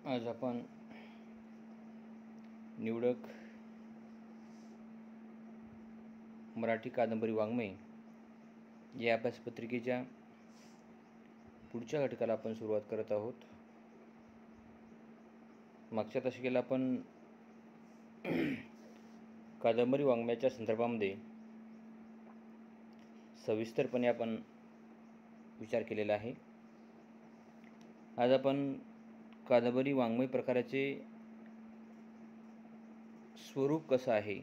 आज आपण निवडक मराठी कादंबरी वाङ्मय या अभ्यासपत्रिकेच्या पुढच्या घटकाला आपण सुरुवात करत आहोत. मागच्या दशकेला आपण कादंबरी वाङ्मयाच्या संदर्भामध्ये सविस्तरपणे आपण विचार केलेला आहे. आज आपण कादंबरी वाङ्मय प्रकाराचे स्वरूप कसं आहे,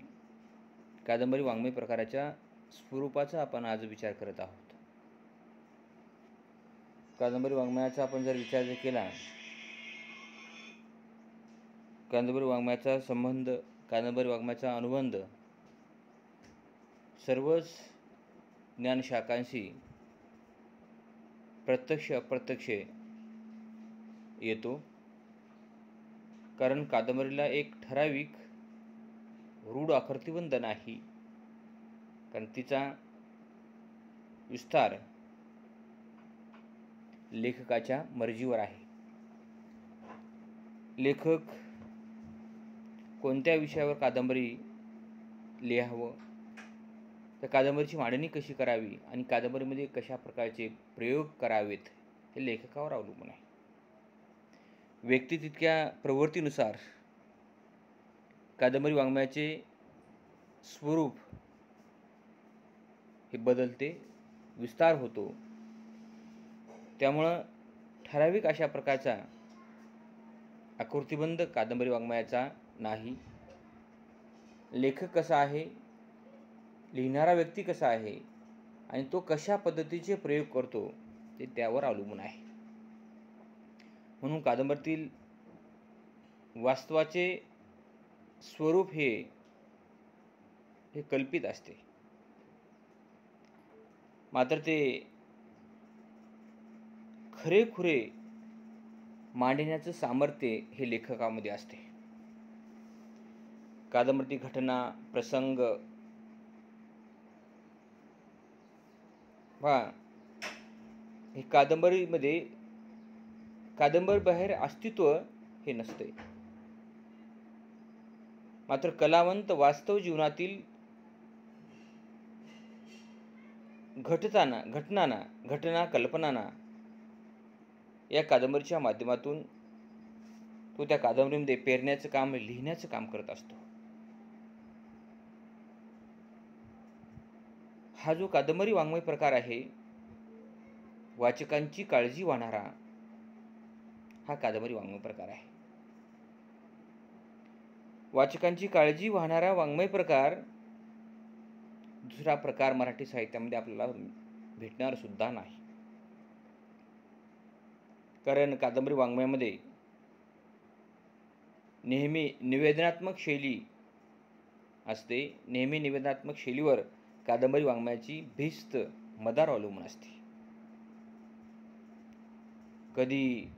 कादंबरी वाङ्मय प्रकाराच्या स्वरूपाचा आपण आज विचार करत आहोत. कादंबरी वाङ्मयाचा आपण जर विचार केला, कादंबरी वाङ्मयाचा संबंध, कादंबरी वाङ्मयाचा अनुबंध सर्वच ज्ञानशाखांशी प्रत्यक्ष अप्रत्यक्ष येतो. कारण कादंबरीला एक ठराविक रूढ आकृतिबंध नाही, कारण तिचा विस्तार लेखकाच्या मर्जीवर आहे. लेखक कोणत्या विषयावर कादंबरी लिहावं, त्या कादंबरीची मांडणी कशी करावी आणि कादंबरीमध्ये कशा प्रकारचे प्रयोग करावेत हे लेखकावर अवलंबून आहे. व्यक्ती तितक्या प्रवृत्तीनुसार कादंबरी वाङ्मयाचे स्वरूप हे बदलते, विस्तार होतो. त्यामुळं ठराविक अशा प्रकारचा आकृतिबंध कादंबरी वाङ्मयाचा नाही. लेखक कसा आहे, लिहिणारा व्यक्ती कसा आहे आणि तो कशा पद्धतीचे प्रयोग करतो ते त्यावर अवलंबून आहे. म्हणून कादंबरीतील वास्तवाचे स्वरूप हे कल्पित असते, मात्र ते खरेखुरे मांडण्याचं सामर्थ्य हे लेखकामध्ये असते. कादंबरीतील घटना, प्रसंग हे कादंबरीमध्ये कादंबरीबाहेर अस्तित्व हे नसते, मात्र कलावंत वास्तव जीवनातील घटना कल्पनांना या कादंबरीच्या माध्यमातून तो त्या कादंबरीमध्ये पेरण्याचं काम, लिहिण्याचं काम करत असतो. हा जो कादंबरी वाङ्मय प्रकार आहे, वाचकांची काळजी वाहणारा हा कादंबरी वाङ्मय प्रकार आहे. वाचकांची काळजी वाहणारा वाङ्मय प्रकार दुसरा प्रकार मराठी साहित्यामध्ये आपल्याला भेटणार सुद्धा नाही. कारण कादंबरी वाङ्मयामध्ये नेहमी निवेदनात्मक शैली असते. नेहमी निवेदनात्मक शैलीवर कादंबरी वाङ्मयाची भिस्त मदार अवलंबून असते. कधी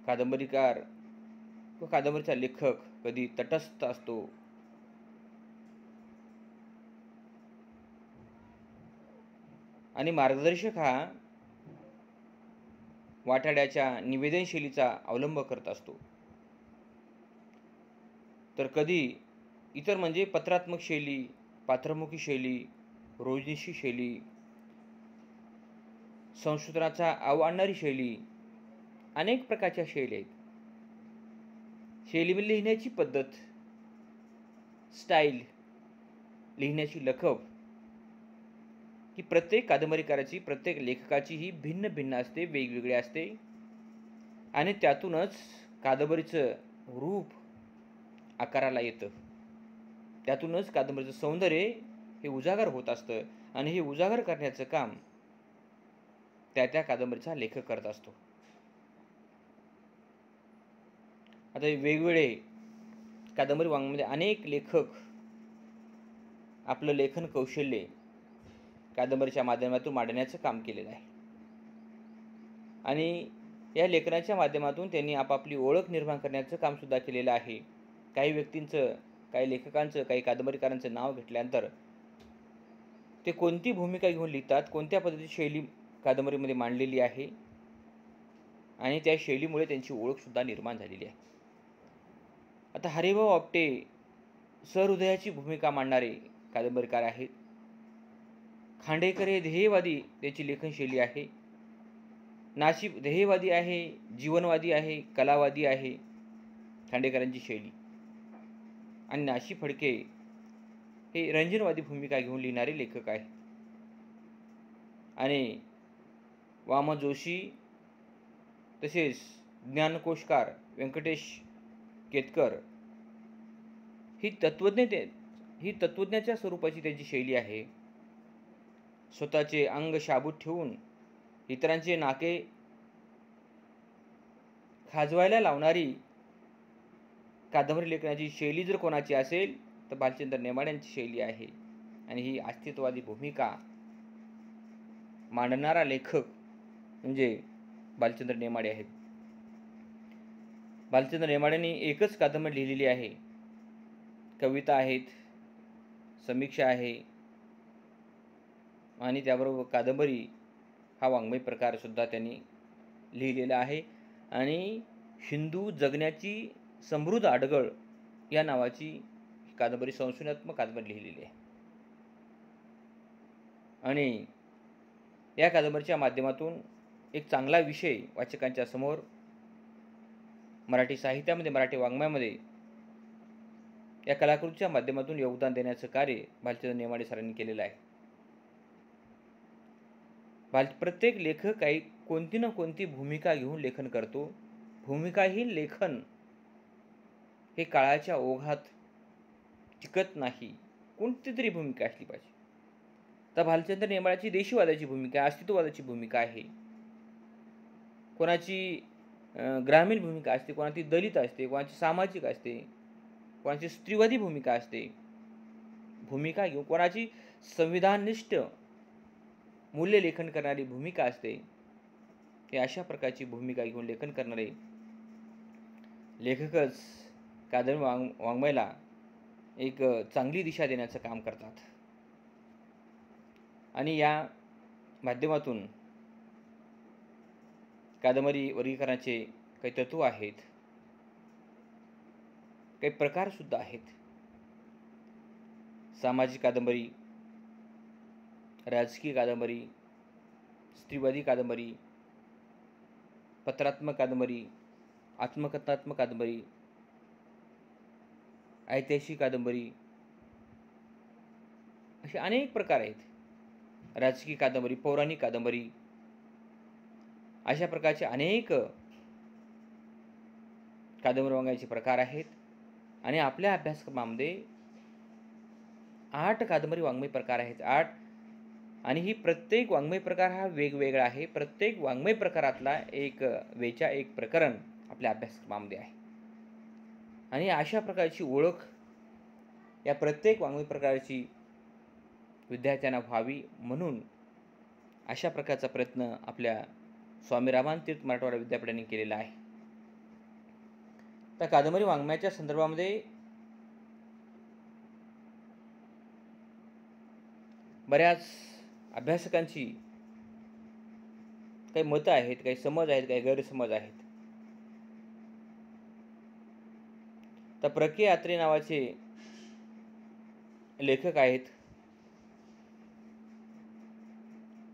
कादंबरीकार व कादंबरीचा लेखक कधी तटस्थ असतो, आणि मार्गदर्शक हा वाटाड्याच्या निवेदनशैलीचा अवलंब करत असतो. तर कधी इतर म्हणजे पत्रात्मक शैली, पात्रमुखी शैली, रोजनिशी शैली, संशोधनाचा आणणारी शैली, अनेक प्रकारच्या शैली आहेत. शैलीमध्ये लिहिण्याची पद्धत, स्टाईल, लिहिण्याची लखब ही प्रत्येक कादंबरीकाराची, प्रत्येक लेखकाची ही भिन्न भिन्न असते, वेगवेगळी असते. आणि त्यातूनच कादंबरीचं रूप आकाराला येतं. त्यातूनच कादंबरीचं सौंदर्य हे उजागर होत असतं, आणि हे उजागर करण्याचं काम त्या कादंबरीचा लेखक करत असतो. आता वेगवेगळे कादंबरी वाङ्मयामध्ये अनेक लेखक आपलं लेखन कौशल्य कादंबरीच्या माध्यमातून मांडण्याचं काम केलेलं आहे. आणि या लेखनाच्या माध्यमातून त्यांनी आपापली ओळख निर्माण करण्याचं काम सुद्धा केलेलं आहे. काही व्यक्तींचं, काही लेखकांचं, काही कादंबरीकारांचं नाव घेतल्यानंतर ते कोणती भूमिका घेऊन लिहितात, कोणत्या पद्धतीची शैली कादंबरीमध्ये मांडलेली आहे आणि त्या शैलीमुळे त्यांची ओळखसुद्धा निर्माण झालेली आहे. आता हरिभाऊ आपटे सहृदयाची भूमिका मांडणारे कादंबरीकार आहेत. खांडेकर हे ध्येयवादी त्याची लेखनशैली आहे. नाशिक ध्येयवादी आहे, जीवनवादी आहे, कलावादी आहे खांडेकरांची शैली. आणि नाशिक फडके हे रंजनवादी भूमिका घेऊन लिहिणारे लेखक आहे. आणि वामन जोशी तसेच ज्ञानकोशकार व्यंकटेश केतकर ही तत्वज्ञाच्या स्वरूपाची त्यांची शैली आहे. स्वतःचे अंग शाबूत ठेवून इतरांचे नाके खाजवायला लावणारी कादंबरी लेखनाची शैली जर कोणाची असेल तर भालचंद्र नेमाड्यांची शैली आहे. आणि ही अस्तित्ववादी भूमिका मांडणारा लेखक म्हणजे भालचंद्र नेमाडे आहेत. भालचंद्र नेमाड्यांनी एकच कादंबरी लिहिलेली आहे. कविता आहेत, समीक्षा आहे आणि त्याबरोबर कादंबरी हा वाङ्मय प्रकार सुद्धा त्यांनी लिहिलेला आहे. आणि हिंदू जगण्याची समृद्ध अडगळ या नावाची कादंबरी, संशोधनात्मक कादंबरी लिहिलेली आहे. आणि या कादंबरीच्या माध्यमातून एक चांगला विषय वाचकांच्या समोर मराठी साहित्यामध्ये, मराठी वाङ्मयामध्ये या कलाकृतीच्या माध्यमातून योगदान देण्याचं कार्य भालचंद्र नेमाडे सरांनी केलेलं आहे. प्रत्येक लेखक काही कोणती ना कोणती भूमिका घेऊन लेखन करतो. भूमिकाहीन लेखन हे काळाच्या ओघात टिकत नाही. कोणती तरी भूमिका असली पाहिजे. तर भालचंद्र नेमाड्याची देशीवादाची भूमिका, अस्तित्ववादाची भूमिका आहे. कोणाची ग्रामीण भूमिका असते, कोणाची दलित असते, कोणाची सामाजिक असते, कोणाची स्त्रीवादी भूमिका असते. भूमिका घेऊन कोणाची संविधाननिष्ठ मूल्य लेखन करणारी भूमिका असते. हे अशा प्रकारची भूमिका घेऊन लेखन करणारे लेखकच कादंबरी वाङ्मयाला एक चांगली दिशा देण्याचं काम करतात. आणि या माध्यमातून कादंबरी वर्गीकरणाचे काही तत्व आहेत, काही प्रकारसुद्धा आहेत. सामाजिक कादंबरी, राजकीय कादंबरी, स्त्रीवादी कादंबरी, पत्रात्मक कादंबरी, आत्मकथनात्मक कादंबरी, ऐतिहासिक कादंबरी, असे अनेक प्रकार आहेत. राजकीय कादंबरी, पौराणिक कादंबरी, अशा प्रकारचे अनेक कादंबरी वाङ्मयाचे प्रकार आहेत. आणि आपल्या अभ्यासक्रमामध्ये 8 कादंबरी वाङ्मय प्रकार आहेत. 8. आणि ही प्रत्येक वाङ्मय प्रकार हा वेगवेगळा आहे. प्रत्येक वाङ्मय प्रकारातला एक प्रकरण आपल्या अभ्यासक्रमामध्ये आहे. आणि अशा प्रकारची ओळख या प्रत्येक वाङ्मय प्रकाराची विद्यार्थ्यांना व्हावी म्हणून अशा प्रकारचा प्रयत्न आपल्या स्वामी रामानंद तीर्थ मराठवाडा विद्यापीठाने केलेला आहे. तर कादंबरी वाङ्मयाच्या संदर्भामध्ये बऱ्याच अभ्यासकांची काही मतं आहेत, काही समज आहेत, काही गैरसमज आहेत. तर प्र के अत्रे नावाचे लेखक आहेत.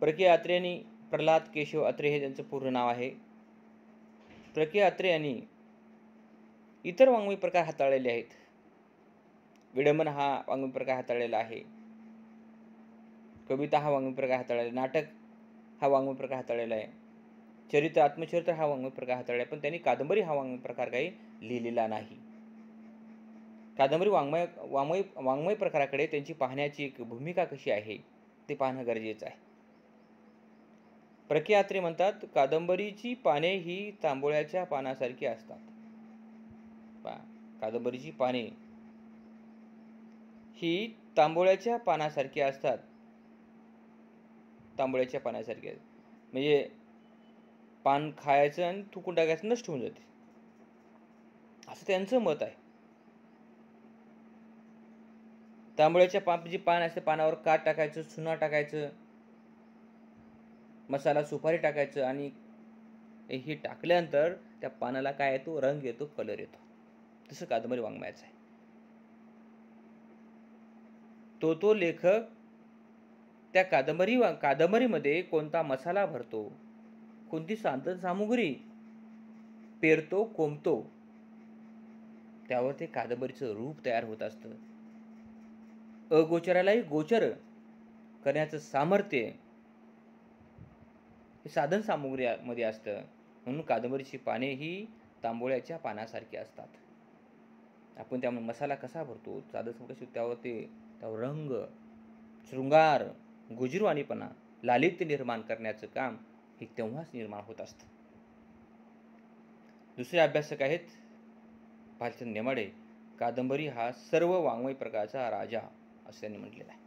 प्र के अत्रे यांनी प्रल्हाद केशव अत्रे हे त्यांचं पूर्ण नाव आहे. प्र के अत्रे यांनी इतर वाङ्मय प्रकार हाताळलेले आहेत. विडंबन हा वाङ्मय प्रकार हाताळलेला आहे. कविता हा वाङ्मय प्रकार हाताळलेला, नाटक हा वाङ्मय प्रकार हाताळलेला आहे. चरित्र, आत्मचरित्र हा वाङ्मय प्रकार हाताळलेला आहे. पण त्यांनी कादंबरी हा वाङ्मय प्रकार काही लिहिलेला नाही. कादंबरी वाङ्मय प्रकाराकडे त्यांची पाहण्याची एक भूमिका कशी आहे ते पाहणं गरजेचं आहे. प्र के अत्रे म्हणतात, कादंबरीची पाने ही तांबोळ्याच्या पानासारखी असतात. कादंबरीची पाने ही तांबोळ्याच्या पानासारखी असतात. तांबोळ्याच्या पानासारखी म्हणजे पान खायचं आणि थुकून टाकायचं, नष्ट होऊन जाते, असं त्यांचं मत आहे. तांबोळ्याच्या जे पान असते, पानावर काट टाकायचं, चुना टाकायचं, मसाला सुपारी टाकायचं आणि हे टाकल्यानंतर त्या पानाला काय येतो, रंग येतो, कलर येतो. तसं कादंबरी वाङ्मयाचं आहे. तो लेखक त्या कादंबरीमध्ये कोणता मसाला भरतो, कोणती साधन सामुग्री पेरतो, कोंबतो, त्यावर ते कादंबरीचं रूप तयार होत असतं. अगोचरालाही गोचर करण्याचं सामर्थ्य हे साधन सामुग्रीमध्ये असतं. म्हणून कादंबरीची पाने ही तांबोळ्याच्या पानासारखी असतात. आपण त्यामुळे मसाला कसा भरतो, साधन सामुग्री त्यावर रंग, शृंगार, गुजरवाणीपणा, लालित्य निर्माण करण्याचं काम हे तेव्हाच निर्माण होत असतं. दुसरे अभ्यासक आहेत भालचंद्र नेमाडे. कादंबरी हा सर्व वाङ्मय प्रकारचा राजा असं त्यांनी म्हटलेलं आहे.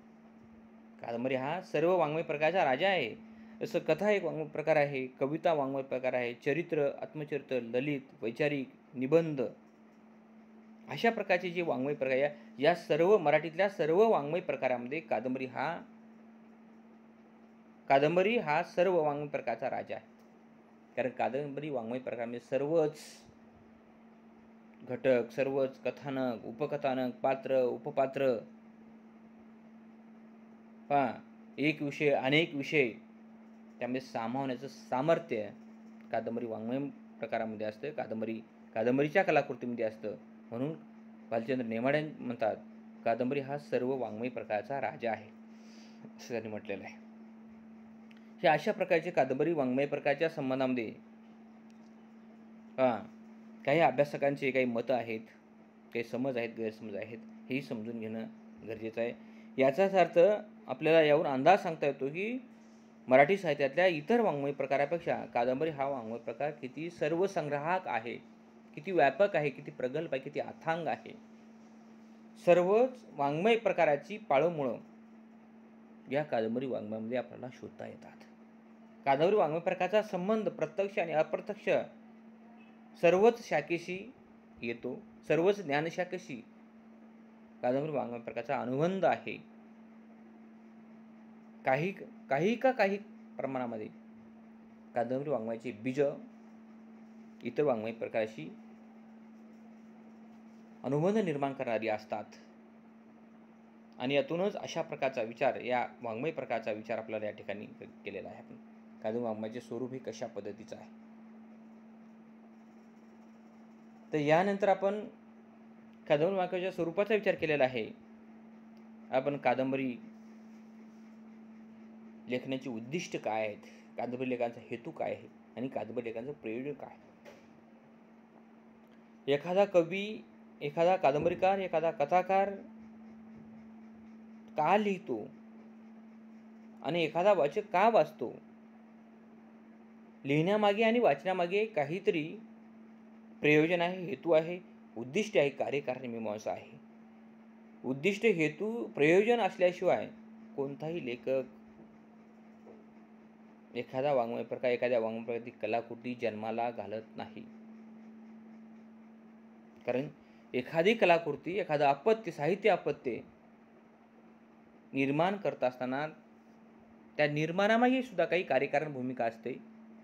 कादंबरी हा सर्व वाङ्मय प्रकारचा राजा आहे. जसं कथा एक वाङ्मय प्रकार आहे, कविता वाङ्मय प्रकार आहे, चरित्र, आत्मचरित्र, ललित, वैचारिक, निबंध, अशा प्रकारचे जे वाङ्मय प्रकार आहे, या सर्व मराठीतल्या सर्व वाङ्मय प्रकारामध्ये कादंबरी हा सर्व वाङ्मय प्रकारचा राजा आहे. कारण कादंबरी वाङ्मय प्रकारामध्ये सर्वच घटक, सर्वच कथानक, उपकथानक, पात्र, उपपात्र, एक विषय, अनेक विषय त्यामध्ये सामावण्याचं सामर्थ्य कादंबरी वाङ्मय प्रकारामध्ये असतं, कादंबरीच्या कलाकृतीमध्ये असतं. म्हणून भालचंद्र नेमाडे म्हणतात कादंबरी हा सर्व वाङ्मय प्रकारचा राजा आहे असं त्यांनी म्हटलेलं आहे. हे अशा प्रकारचे कादंबरी वाङ्मय प्रकारच्या संबंधामध्ये काही अभ्यासकांचे काही मतं आहेत, काही समज आहेत, गैरसमज आहेत, हेही समजून घेणं गरजेचं आहे. याचाच अर्थ आपल्याला यावरून अंदाज सांगता येतो की मराठी साहित्यातल्या इतर वाङ्मय प्रकारापेक्षा कादंबरी हा वाङ्मय प्रकार किती सर्वसंग्राहक आहे, किती व्यापक आहे, किती प्रगल्भ आहे, किती अथांग आहे. सर्वच वाङ्मय प्रकाराची पाळंमुळं या कादंबरी वाङ्मयामध्ये आपल्याला शोधता येतात. कादंबरी वाङ्मय प्रकारचा संबंध प्रत्यक्ष आणि अप्रत्यक्ष सर्वच शाखेशी येतो. सर्वच ज्ञानशाखेशी कादंबरी वाङ्मय प्रकारचा अनुबंध आहे. काही प्रमाणामध्ये कादंबरी वाङ्मयाचे बीज इतर वाङ्मय प्रकाराशी अनुबंध निर्माण करणारी असतात. आणि यातूनच अशा प्रकारचा विचार, या वाङ्मय प्रकारचा विचार आपल्याला या ठिकाणी केलेला आहे. आपण कादंबरी वाङ्मयाचे स्वरूप हे कशा पद्धतीचं आहे. तर यानंतर आपण कादंबरी वाङ्मयाच्या स्वरूपाचा विचार केलेला आहे. आपण कादंबरी लेखनाची उद्दिष्ट काय आहेत, कादंबरी लेखनाचा हेतू काय आहे आणि कादंबरी लेखनाचं प्रयोजन काय. एखादा कवी, एखादा कादंबरीकार, एखादा कथाकार का लिहितो आणि एखादा वाचक का वाचतो, लिहिण्यामागे आणि वाचण्यामागे काहीतरी प्रयोजन आहे, हेतू आहे, उद्दिष्ट आहे, कार्यकारणी मीमांसा आहे. उद्दिष्ट, हेतू, प्रयोजन असल्याशिवाय कोणताही लेखक एखाद्या वाङ्मय प्रकारची कलाकृती जन्माला घालत नाही. कारण एखादी कलाकृती, एखादं अपत्य, साहित्य अपत्य निर्माण करत असताना त्या निर्माणामागे सुद्धा काही कार्यकारण भूमिका असते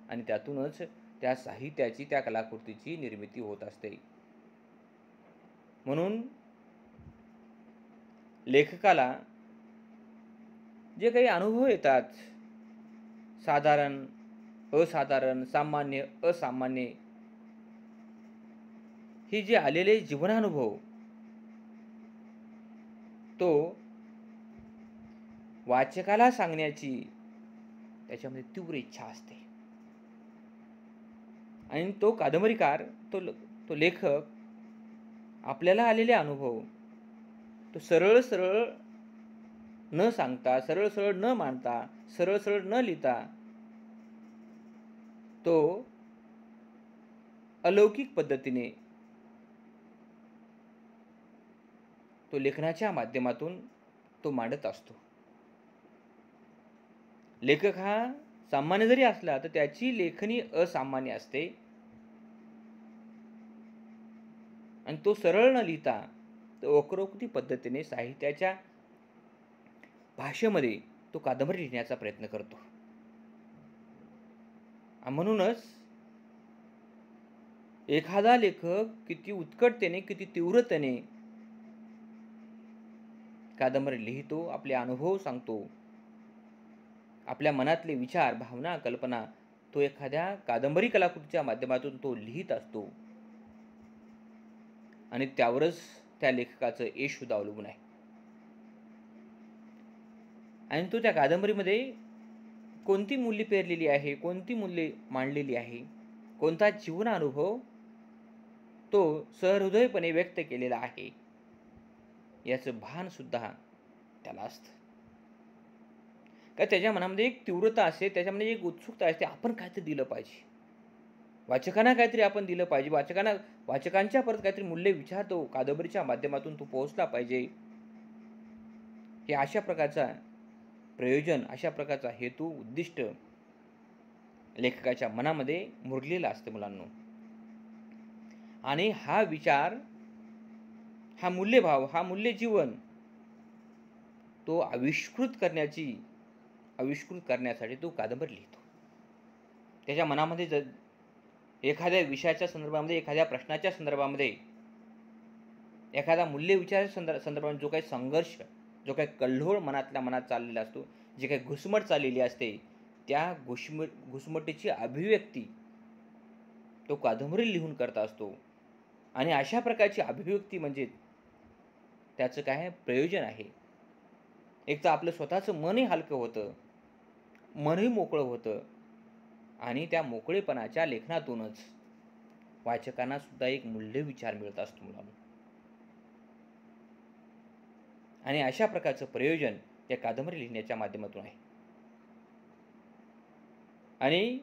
आणि त्यातूनच त्या साहित्याची, त्या कलाकृतीची निर्मिती होत असते. म्हणून लेखकाला जे काही अनुभव येतात, साधारण, असाधारण, सामान्य, असामान्य, हे जे आलेले जीवनानुभव, तो वाचकाला सांगण्याची त्याच्यामध्ये तीव्र इच्छा असते. आणि तो कादंबरीकार, तो लेखक आपल्याला आलेले अनुभव तो सरळ सरळ न सांगता, सरळ सरळ न मांडता, सरळ सरळ न लिहिता, तो अलौकिक पद्धतीने तो लेखनाच्या माध्यमातून तो मांडत असतो. लेखक हा सामान्य जरी असला तर त्याची लेखनी असामान्य असते आणि तो सरळ न लिहिता तो वक्रोक्ती पद्धतीने साहित्याच्या भाषेमध्ये तो कादंबरी लिहिण्याचा प्रयत्न करतो. म्हणूनच एखादा लेखक किती उत्कटतेने, किती तीव्रतेने कादंबरी लिहितो, आपले अनुभव सांगतो, आपल्या मनातले विचार, भावना, कल्पना तो एखाद्या कादंबरी कलाकृतीच्या माध्यमातून तो लिहित असतो आणि त्यावरच त्या लेखकाचं यश सुद्धा अवलंबून आहे. आणि तो त्या कादंबरीमध्ये कोणती मूल्ये पेरलेली आहे, कोणती मूल्ये मांडलेली आहे, कोणता जीवन अनुभव तो सहृदयपणे व्यक्त केलेला आहे, याचं भान सुद्धा त्याला असतं. का त्याच्या मनामध्ये एक तीव्रता असते, त्याच्यामध्ये एक उत्सुकता असते, आपण काहीतरी दिलं पाहिजे, वाचकांना काहीतरी आपण दिलं पाहिजे, वाचकांच्या परत काहीतरी मूल्य विचार तो कादंबरीच्या माध्यमातून तो पोहोचला पाहिजे. हे अशा प्रकारचा प्रयोजन, अशा प्रकारचा हेतू, उद्दिष्ट लेखकाच्या मनामध्ये मुरलेला असते मुलांनो. आणि हा विचार, हा मूल्यभाव, हा मूल्यजीवन तो आविष्कृत करण्यासाठी तो कादंबरी लिहितो. त्याच्या मनामध्ये एखाद्या विषयाच्या संदर्भामध्ये, एखाद्या प्रश्नाच्या संदर्भामध्ये, एखादा मूल्य विचाराच्या संदर्भामध्ये जो काही संघर्ष, जो काही कल्लोळ मनातल्या मनात चाललेला असतो, जी काही घुसमट चाललेली असते, त्या घुसमटीची अभिव्यक्ती तो कादंबरी लिहून करत असतो. आणि अशा प्रकारची अभिव्यक्ती म्हणजे त्याचं काय प्रयोजन आहे. एक तर आपलं स्वतःचं मनही हलकं होतं, मनही मोकळं होतं आणि त्या मोकळेपणाच्या लेखनातूनच वाचकांना सुद्धा एक मूल्य विचार मिळत असतो मुलांना. आणि अशा प्रकारचं प्रयोजन या कादंबरी लिहिण्याच्या माध्यमातून आहे. आणि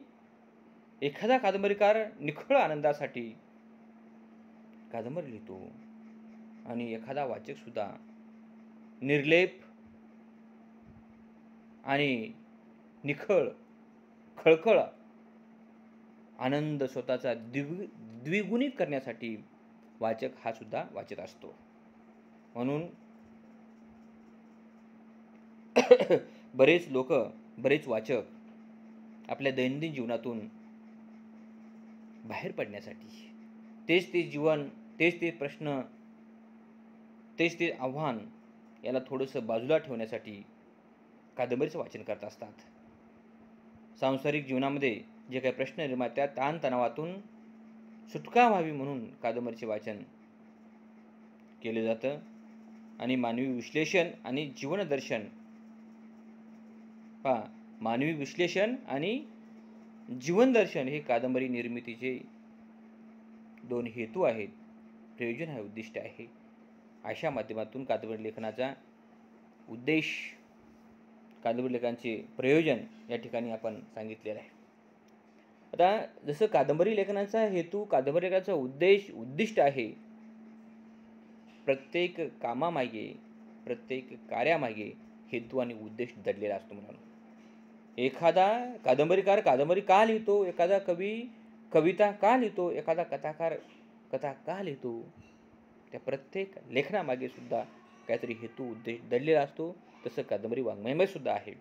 एखादा कादंबरीकार निखळ आनंदासाठी कादंबरी लिहितो आणि एखादा वाचक सुद्धा निर्लेप आणि निखळ, खळखळ आनंद स्वतःचा द्विगुणित करण्यासाठी वाचक हा सुद्धा वाचत असतो. म्हणून बरेच लोक, बरेच वाचक आपल्या दैनंदिन जीवनातून बाहेर पडण्यासाठी तेच जीवन, तेच प्रश्न, तेच आव्हान याला थोडंसं बाजूला ठेवण्यासाठी कादंबरीचं वाचन करत असतात. सांसारिक जीवनामध्ये जे काही प्रश्न निर्माण, त्या ताणतणावातून सुटका व्हावी म्हणून कादंबरीचे वाचन केले जातं. आणि मानवी विश्लेषण आणि जीवनदर्शन, मानवी विश्लेषण आणि जीवनदर्शन हे कादंबरी निर्मितीचे दोन हेतू आहेत, प्रयोजन आहे, उद्दिष्ट आहे. अशा माध्यमातून कादंबरी लेखनाचा उद्देश, कादंबरी लेखनाचे प्रयोजन या ठिकाणी आपण सांगितलेलं आहे. आता जसं कादंबरी लेखनाचा हेतू, कादंबरी लेखनाचा उद्दिष्ट आहे, प्रत्येक कामामागे, प्रत्येक कार्यामागे हेतू आणि उद्देश दडलेला असतो म्हणून. एखादा कादंबरीकार कादंबरी का लिहितो, एखादा कवी कविता का लिहितो, एखादा कथाकार कथा का लिहितो, त्या प्रत्येक लेखनामागे सुद्धा काहीतरी हेतू, उद्देश दडलेला असतो. तसं कादंबरी वाङ्मयामध्ये सुद्धा आहे.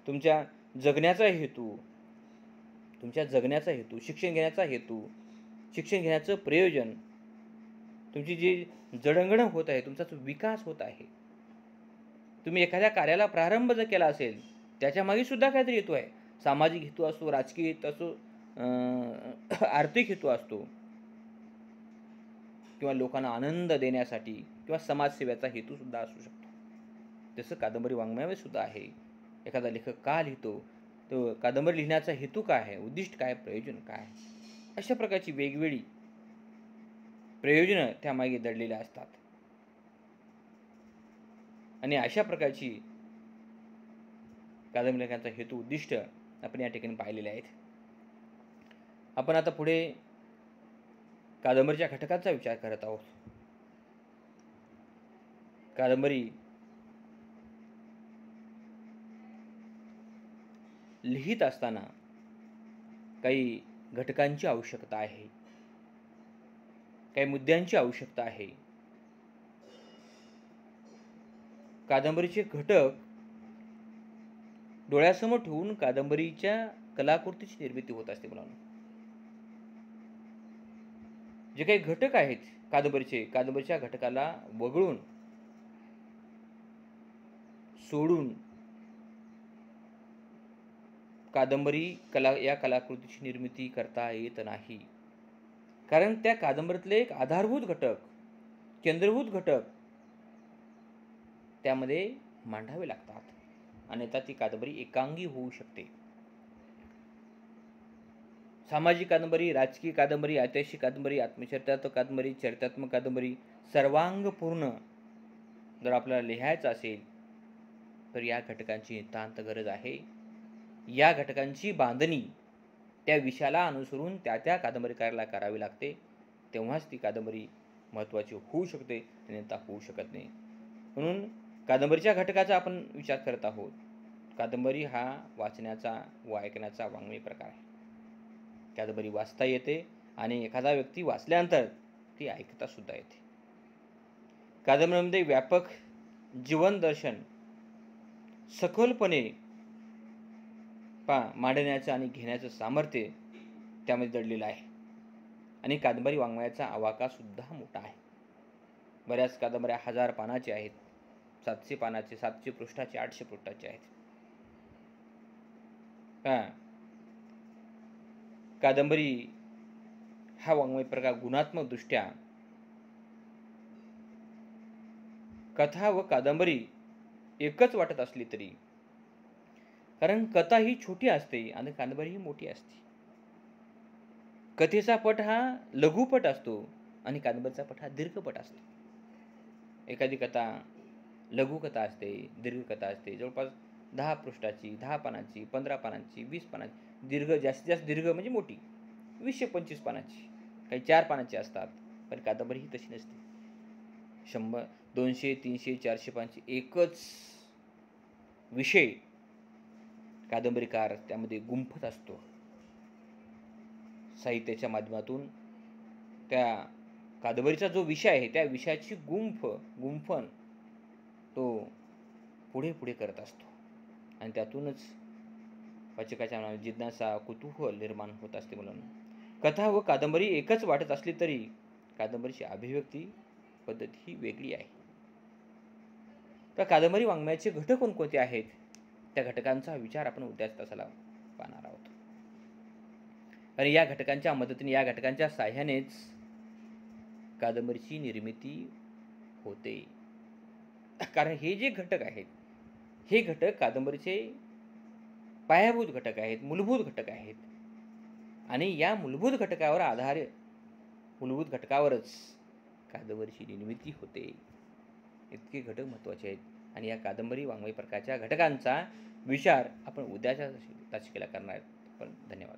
तुमच्या जगण्याचा हेतू, शिक्षण घेण्याचा हेतू, शिक्षण घेण्याचं प्रयोजन, तुमची जी जडणघडण होत आहे, तुमचा जो विकास होत आहे, तुम्ही एखाद्या कार्याला प्रारंभ जर केला असेल, त्याच्यामागे सुद्धा काहीतरी हेतू आहे. सामाजिक हेतू असतो, राजकीय हेतू असतो, आर्थिक हेतू असतो, किंवा लोकांना आनंद देण्यासाठी किंवा समाजसेवेचा हेतू सुद्धा असू शकतो. तसं कादंबरी वाङ्मयामध्ये सुद्धा आहे. एखादा लेखक का लिहितो, तो कादंबरी लिहिण्याचा हेतू काय आहे, उद्दिष्ट काय, प्रयोजन काय, अशा प्रकारची वेगवेगळी प्रयोजनं त्यामागे दडलेल्या असतात. आणि अशा प्रकारची कादंबरी लेखनाचा हेतू, उद्दिष्ट आपण या ठिकाणी पाहिलेले आहेत. आपण आता पुढे कादंबरीच्या घटकांचा विचार करत आहोत. कादंबरी लिहित असताना काही घटकांची आवश्यकता आहे, काही मुद्द्यांची आवश्यकता आहे. कादंबरीचे घटक डोळ्यासमोर ठेवून कादंबरीच्या कलाकृतीची निर्मिती होत असते मुलांना. जे काही घटक आहेत कादंबरीच्या घटकाला वगळून सोडून या कलाकृतीची निर्मिती करता येत नाही. कारण त्या कादंबरीतले एक आधारभूत घटक, केंद्रभूत घटक त्यामध्ये मांडावे लागतात, अन्यथा ती कादंबरी एकांगी होऊ शकते. सामाजिक कादंबरी, राजकीय कादंबरी, ऐतिहासिक कादंबरी, आत्मचरित्रात्मक कादंबरी, चरित्रात्मक कादंबरी सर्वांगपूर्ण जर आपल्याला लिहायचं असेल तर या घटकांची नितांत गरज आहे. या घटकांची बांधणी त्या विषयाला अनुसरून त्या कादंबरीकाराला करावी लागते. तेव्हाच ती कादंबरी महत्त्वाची होऊ शकते, अन्यथा होऊ शकत नाही. म्हणून कादंबरीच्या घटकाचा आपण विचार करत आहोत. कादंबरी हा वाचण्याचा व ऐकण्याचा वाङ्मयीन प्रकार आहे. कादंबरी वाचता येते आणि एखादा व्यक्ती वाचल्यानंतर ती ऐकता सुद्धा येते. कादंबरीमध्ये व्यापक जीवन दर्शन सखोलपणे मांडण्याचं आणि घेण्याचं सामर्थ्य त्यामध्ये दडलेलं आहे. आणि कादंबरी वाङ्मयाचा आवाका सुद्धा मोठा आहे. बऱ्याच कादंबऱ्या 1000 पानाच्या आहेत, 700 पानाचे, 700 पृष्ठाचे, 800 पृष्ठाचे आहेत. कादंबरी हा वाङ्मय प्रकार गुणात्मक दृष्ट्या कथा व कादंबरी एकच वाटत असली तरी, कारण कथा ही छोटी असते आणि कादंबरी ही मोठी असते. कथेचा पट हा लघुपट असतो आणि कादंबरीचा पट हा दीर्घपट असतो. एखादी कथा लघुकथा असते, दीर्घकथा असते, जवळपास 10 पृष्ठाची, 10 पानाची, 15 पानाची, 20 पानाची. दीर्घ जास्तीत जास्त दीर्घ म्हणजे मोठी 20-25 पानाची, काही 4 पानाची असतात. पण कादंबरी ही तशी नसते. 100, 200, 300, 400 पानाची एकच विषय कादंबरीकार त्यामध्ये गुंफत असतो. साहित्याच्या माध्यमातून त्या कादंबरीचा जो विषय आहे त्या विषयाची गुंफण तो पुढे पुढे करत असतो आणि त्यातूनच वाचकाच्या मनात जिज्ञासा, कुतूहल निर्माण होत असते. म्हणून कथा व कादंबरी एकच वाटत असली तरी कादंबरीची अभिव्यक्ती पद्धती ही वेगळी आहे. तर कादंबरी वाङ्मयाचे घटक कोणकोणते आहेत, त्या घटकांचा विचार आपण उद्याच तासाला पाहणार आहोत. आणि या घटकांच्या मदतीने, या घटकांच्या साह्यानेच कादंबरीची निर्मिती होते. कारण हे जे घटक आहेत, हे घटक कादंबरीचे पायाभूत घटक आहेत, मूलभूत घटक आहेत. आणि या मूलभूत घटकावरच कादंबरीची निर्मिती होते. इतके घटक महत्त्वाचे आहेत आणि या कादंबरी वाङ्मय प्रकारच्या घटकांचा विचार आपण उद्याच्या तासिकेला करणार आहोत. पण धन्यवाद.